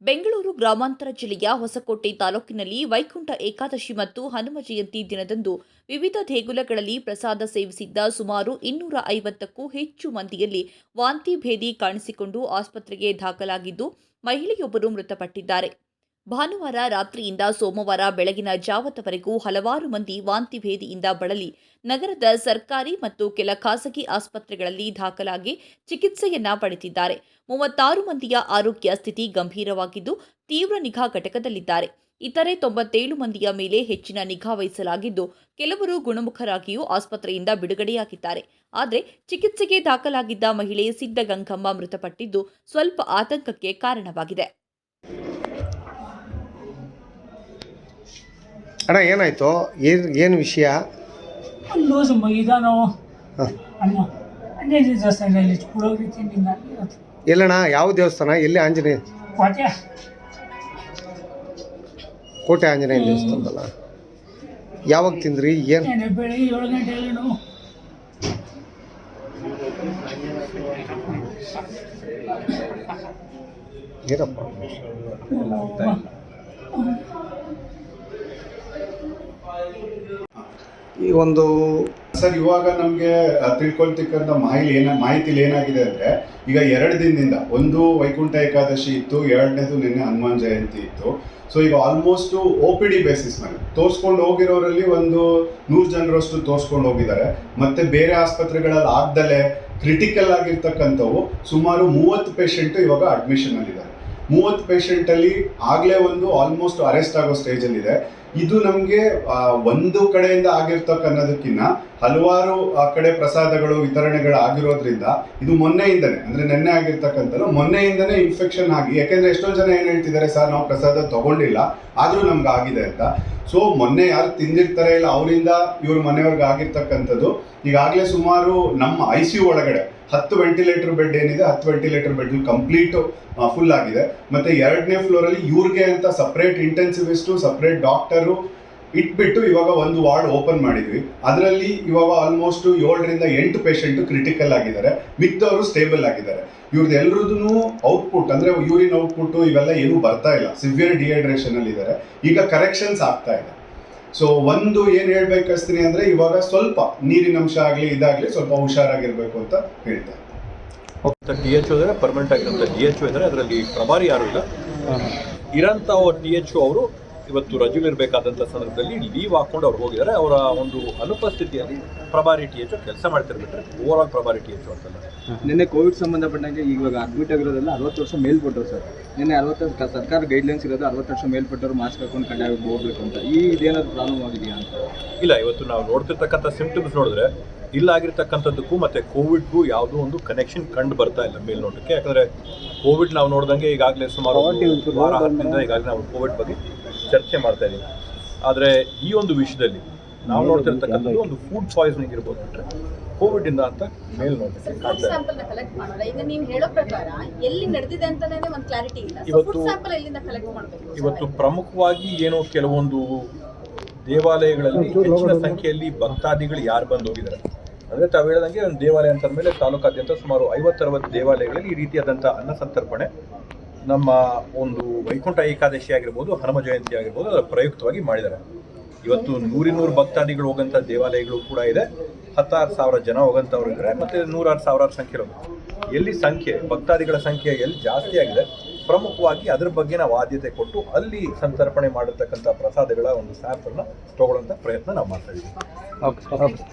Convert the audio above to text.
ಬೆಂಗಳೂರು ಗ್ರಾಮಾಂತರ ಜಿಲ್ಲೆಯ ಹೊಸಕೋಟೆ ತಾಲೂಕಿನಲ್ಲಿ ವೈಕುಂಠ ಏಕಾದಶಿ ಮತ್ತು ಹನುಮ ಜಯಂತಿ ದಿನದಂದು ವಿವಿಧ ದೇಗುಲಗಳಲ್ಲಿ ಪ್ರಸಾದ ಸೇವಿಸಿದ್ದ ಸುಮಾರು 250ಕ್ಕೂ ಹೆಚ್ಚು ಮಂದಿಯಲ್ಲಿ ವಾಂತಿ ಭೇದಿ ಕಾಣಿಸಿಕೊಂಡು ಆಸ್ಪತ್ರೆಗೆ ದಾಖಲಾಗಿದ್ದು ಮಹಿಳೆಯೊಬ್ಬರು ಮೃತಪಟ್ಟಿದ್ದಾರೆ. ಭಾನುವಾರ ರಾತ್ರಿಯಿಂದ ಸೋಮವಾರ ಬೆಳಗಿನ ಜಾವದವರೆಗೂ ಹಲವಾರು ಮಂದಿ ವಾಂತಿ ಭೇದಿಯಿಂದ ಬಳಲಿ ನಗರದ ಸರ್ಕಾರಿ ಮತ್ತು ಕೆಲ ಖಾಸಗಿ ಆಸ್ಪತ್ರೆಗಳಲ್ಲಿ ದಾಖಲಾಗಿ ಚಿಕಿತ್ಸೆಯನ್ನ ಪಡೆದಿದ್ದಾರೆ. 36 ಮಂದಿಯ ಆರೋಗ್ಯ ಸ್ಥಿತಿ ಗಂಭೀರವಾಗಿದ್ದು ತೀವ್ರ ನಿಗಾ ಘಟಕದಲ್ಲಿದ್ದಾರೆ. ಇತರೆ 97 ಮಂದಿಯ ಮೇಲೆ ಹೆಚ್ಚಿನ ನಿಗಾ ವಹಿಸಲಾಗಿದ್ದು ಕೆಲವರು ಗುಣಮುಖರಾಗಿಯೂ ಆಸ್ಪತ್ರೆಯಿಂದ ಬಿಡುಗಡೆಯಾಗಿದ್ದಾರೆ. ಆದರೆ ಚಿಕಿತ್ಸೆಗೆ ದಾಖಲಾಗಿದ್ದ ಮಹಿಳೆ ಸಿದ್ದಗಂಗಮ್ಮ ಮೃತಪಟ್ಟಿದ್ದು ಸ್ವಲ್ಪ ಆತಂಕಕ್ಕೆ ಕಾರಣವಾಗಿದೆ. ಅಣ್ಣ ಏನಾಯ್ತು? ಏನು ವಿಷಯ? ಲೂಸು ಮೈದಾನೋ ಆಂಜನೇಯ ದೇವಸ್ಥಾನದಲ್ಲಿ ಪುರೋಹಿತಿನಿಂದ ಎಲ್ಲಣ್ಣ? ಯಾವ ದೇವಸ್ಥಾನ? ಎಲ್ಲಿ? ಆಂಜನೇಯ ಕೋಟೆ ಆಂಜನೇಯ ದೇವಸ್ಥಾನದಲ್ಲ? ಯಾವಾಗ ತಿಂದ್ರಿ? ಏನು ಬೆಳಿಗ್ಗೆ 7 ಗಂಟೆಯಲ್ಲಿ ನಾವು ಏನಪ್ಪ ಈ ಒಂದು ಸರ್ ಇವಾಗ ನಮಗೆ ತಿಳ್ಕೊಳ್ತಕ್ಕಂಥ ಮಾಹಿತಿಲಿ ಏನಾಗಿದೆ ಅಂದರೆ, ಈಗ 2 ದಿನದಿಂದ ಒಂದು ವೈಕುಂಠ ಏಕಾದಶಿ ಇತ್ತು, 2ನೇದು ನಿನ್ನೆ ಹನುಮಾನ್ ಜಯಂತಿ ಇತ್ತು. ಸೊ ಈಗ ಆಲ್ಮೋಸ್ಟ್ OPD ಬೇಸಿಸ್ ಮೇಲೆ ತೋರಿಸ್ಕೊಂಡು ಹೋಗಿರೋರಲ್ಲಿ ಒಂದು 100 ಜನರಷ್ಟು ತೋರಿಸ್ಕೊಂಡು ಹೋಗಿದ್ದಾರೆ. ಮತ್ತು ಬೇರೆ ಆಸ್ಪತ್ರೆಗಳಲ್ಲಿ ಆಗ್ದಲೇ ಕ್ರಿಟಿಕಲ್ ಆಗಿರ್ತಕ್ಕಂಥವು ಸುಮಾರು 30 ಪೇಷಂಟು ಇವಾಗ ಅಡ್ಮಿಷನಲ್ಲಿದ್ದಾರೆ. 30 ಪೇಷಂಟಲ್ಲಿ ಆಗಲೇ ಒಂದು ಆಲ್ಮೋಸ್ಟ್ ಅರೆಸ್ಟ್ ಆಗೋ ಸ್ಟೇಜಲ್ಲಿದೆ. ಇದು ನಮಗೆ ಒಂದು ಕಡೆಯಿಂದ ಆಗಿರ್ತಕ್ಕನ್ನೋದಕ್ಕಿಂತ ಹಲವಾರು ಕಡೆ ಪ್ರಸಾದಗಳು ವಿತರಣೆಗಳು ಆಗಿರೋದ್ರಿಂದ ಇದು ಮೊನ್ನೆಯಿಂದನೇ, ಅಂದರೆ ನೆನ್ನೆ ಆಗಿರ್ತಕ್ಕಂಥದ್ದು ಮೊನ್ನೆಯಿಂದನೇ ಇನ್ಫೆಕ್ಷನ್ ಆಗಿ, ಯಾಕೆಂದರೆ ಎಷ್ಟೋ ಜನ ಏನು ಹೇಳ್ತಿದ್ದಾರೆ, ಸರ್ ನಾವು ಪ್ರಸಾದ ತಗೊಂಡಿಲ್ಲ ಆದರೂ ನಮ್ಗೆ ಆಗಿದೆ ಅಂತ. ಸೊ ಮೊನ್ನೆ ಯಾರು ತಿಂದಿರ್ತಾರೆ ಇಲ್ಲ ಅವರಿಂದ ಇವ್ರ ಮನೆಯವ್ರಿಗೆ ಆಗಿರ್ತಕ್ಕಂಥದ್ದು. ಈಗಾಗಲೇ ಸುಮಾರು ನಮ್ಮ ICU ಒಳಗಡೆ 10 ವೆಂಟಿಲೇಟರ್ ಬೆಡ್ ಏನಿದೆ, 10 ವೆಂಟಿಲೇಟರ್ ಬೆಡ್ ಕಂಪ್ಲೀಟು ಫುಲ್ ಆಗಿದೆ. ಮತ್ತು 2ನೇ ಫ್ಲೋರಲ್ಲಿ ಇವ್ರಿಗೆ ಅಂತ ಸಪ್ರೇಟ್ ಇಂಟೆನ್ಸಿವಿಸ್ಟು, ಸಪ್ರೇಟ್ ಡಾಕ್ಟರು ಇಟ್ಬಿಟ್ಟು ಇವಾಗ ಒಂದು ವಾರ್ಡ್ ಓಪನ್ ಮಾಡಿದ್ವಿ. ಅದರಲ್ಲಿ ಇವಾಗ ಆಲ್ಮೋಸ್ಟ್ 7ರಿಂದ 8 ಪೇಷಂಟು ಕ್ರಿಟಿಕಲ್ ಆಗಿದ್ದಾರೆ, ಮಿಕ್ದವರು ಸ್ಟೇಬಲ್ ಆಗಿದ್ದಾರೆ. ಇವ್ರದ್ದು ಎಲ್ರದ್ದು ಔಟ್ಪುಟ್ ಅಂದರೆ ಯೂರಿನ್ ಔಟ್ಪುಟ್ಟು ಇವೆಲ್ಲ ಏನೂ ಬರ್ತಾ ಇಲ್ಲ, ಸಿವಿಯರ್ ಡಿಹೈಡ್ರೇಷನಲ್ಲಿ ಇದ್ದಾರೆ. ಈಗ ಕರೆಕ್ಷನ್ಸ್ ಆಗ್ತಾ ಇದೆ. ಸೊ ಒಂದು ಏನು ಹೇಳ್ಬೇಕಸ್ತೀನಿ ಅಂದರೆ, ಇವಾಗ ಸ್ವಲ್ಪ ನೀರಿನಂಶ ಆಗಲಿ ಇದಾಗಲಿ ಸ್ವಲ್ಪ ಹುಷಾರಾಗಿರ್ಬೇಕು ಅಂತ ಹೇಳ್ತಾರೆ. THO ಇದ್ದಾರೆ, ಪರ್ಮನೆಂಟ್ ಆಗಿರೋಂಥ DHO ಇದ್ದಾರೆ. ಅದರಲ್ಲಿ ಪ್ರಭಾರಿ ಯಾರು ಇಲ್ಲ. ಇರೋಂಥ THO ಅವರು ಇವತ್ತು ರಜೆಲಿರಬೇಕಾದಂಥ ಸಂದರ್ಭದಲ್ಲಿ ಲೀವ್ ಹಾಕ್ಕೊಂಡು ಅವ್ರು ಹೋಗಿದ್ದಾರೆ. ಅವರ ಒಂದು ಅನುಪಸ್ಥಿತಿಯಲ್ಲಿ ಪ್ರಭಾರಿ THO ಕೆಲಸ ಮಾಡ್ತಿರ್ಬಿಟ್ರೆ ಓವರ್ ಆಲ್ ಪ್ರಭಾರಿ THO ಅಂತಲ್ಲ. ನಿನ್ನೆ ಕೋವಿಡ್ ಸಂಬಂಧಪಟ್ಟಂಗೆ ಇವಾಗ ಅಡ್ಮಿಟ್ ಆಗಿರೋದೆಲ್ಲ 60 ವರ್ಷ ಮೇಲ್ಪಟ್ಟರು ಸರ್. ನಿನ್ನೆ 60 ಸರ್ಕಾರ ಗೈಡ್ಲೈನ್ಸ್ ಇರೋದು 60 ವರ್ಷ ಮೇಲ್ಪಟ್ಟರು ಮಾಸ್ಕ್ ಹಾಕೊಂಡು ಕಡ್ಡಾಯ ಹೋಗ್ಬೇಕು ಅಂತ. ಇದೇನಾದ್ರು ಪ್ರಾಬ್ಲಮ್ ಆಗಿದೆಯಾ ಅಂತ? ಇಲ್ಲ, ಇವತ್ತು ನಾವು ನೋಡ್ತಿರ್ತಕ್ಕಂಥ ಸಿಂಪ್ಟಮ್ಸ್ ನೋಡಿದ್ರೆ ಇಲ್ಲಾಗಿರ್ತಕ್ಕಂಥದ್ದಕ್ಕೂ ಮತ್ತು ಕೋವಿಡ್ಗೂ ಯಾವುದೋ ಒಂದು ಕನೆಕ್ಷನ್ ಕಂಡು ಬರ್ತಾ ಇಲ್ಲ ಮೇಲ್ನೋಟಕ್ಕೆ. ಯಾಕಂದರೆ ಕೋವಿಡ್ ನಾವು ನೋಡಿದಂಗೆ ಈಗಾಗಲೇ ಸುಮಾರು ವಾರ ಹತ್ತಿಂದ ಈಗಾಗಲೇ ನಾವು ಕೋವಿಡ್ ಬಗ್ಗೆ ಚರ್ಚೆ ಮಾಡ್ತಾ ಇದ್ದೀವಿ. ಆದರೆ ಈ ಒಂದು ವಿಷಯದಲ್ಲಿ ನಾವು ನೋಡ್ತಿರ್ತಕ್ಕಂಥದ್ದು ಒಂದು ಫುಡ್ ಪಾಯ್ಸನಿಂಗ್ ಇರ್ಬೋದು ಬಿಟ್ಟರೆ ಕೋವಿಡ್ ಅಂತ ಮೇಲ್ನೋಟಕ್ಕೆ ಇವತ್ತು ಪ್ರಮುಖವಾಗಿ ಏನೋ ಕೆಲವೊಂದು ದೇವಾಲಯಗಳಲ್ಲಿ ಹೆಚ್ಚಿನ ಸಂಖ್ಯೆಯಲ್ಲಿ ಭಕ್ತಾದಿಗಳು ಯಾರು ಬಂದು ಹೋಗಿದ್ದಾರೆ ಅಂದರೆ, ತಾವು ಹೇಳಿದಂಗೆ ಒಂದು ದೇವಾಲಯ ಅಂತ ಮೇಲೆ ತಾಲೂಕಾದ್ಯಂತ ಸುಮಾರು 50-60 ದೇವಾಲಯಗಳಲ್ಲಿ ಈ ರೀತಿಯಾದಂಥ ಅನ್ನ ಸಂತರ್ಪಣೆ ನಮ್ಮ ಒಂದು ವೈಕುಂಠ ಏಕಾದಶಿ ಆಗಿರ್ಬೋದು, ಹನುಮ ಜಯಂತಿ ಆಗಿರ್ಬೋದು, ಅದರ ಪ್ರಯುಕ್ತವಾಗಿ ಮಾಡಿದ್ದಾರೆ. ಇವತ್ತು 100 ಭಕ್ತಾದಿಗಳು ಹೋಗೋಂಥ ದೇವಾಲಯಗಳು ಕೂಡ ಇದೆ. 16,000 ಜನ ಹೋಗೋಂಥವ್ರು ಇದ್ದಾರೆ. ಮತ್ತು 100,000 ಸಂಖ್ಯೆ ಇರೋದು. ಎಲ್ಲಿ ಭಕ್ತಾದಿಗಳ ಸಂಖ್ಯೆ ಎಲ್ಲಿ ಜಾಸ್ತಿ ಆಗಿದೆ, ಪ್ರಮುಖವಾಗಿ ಅದ್ರ ಬಗ್ಗೆ ನಾವು ಆದ್ಯತೆ ಕೊಟ್ಟು ಅಲ್ಲಿ ಸಂತರ್ಪಣೆ ಮಾಡಿರ್ತಕ್ಕಂಥ ಪ್ರಸಾದಗಳ ಒಂದು ಸ್ಯಾಂಪಲ್ನ ತಗೊಳ್ಳೋಂಥ ಪ್ರಯತ್ನ ನಾವು ಮಾಡ್ತಾ ಇದ್ದೀವಿ.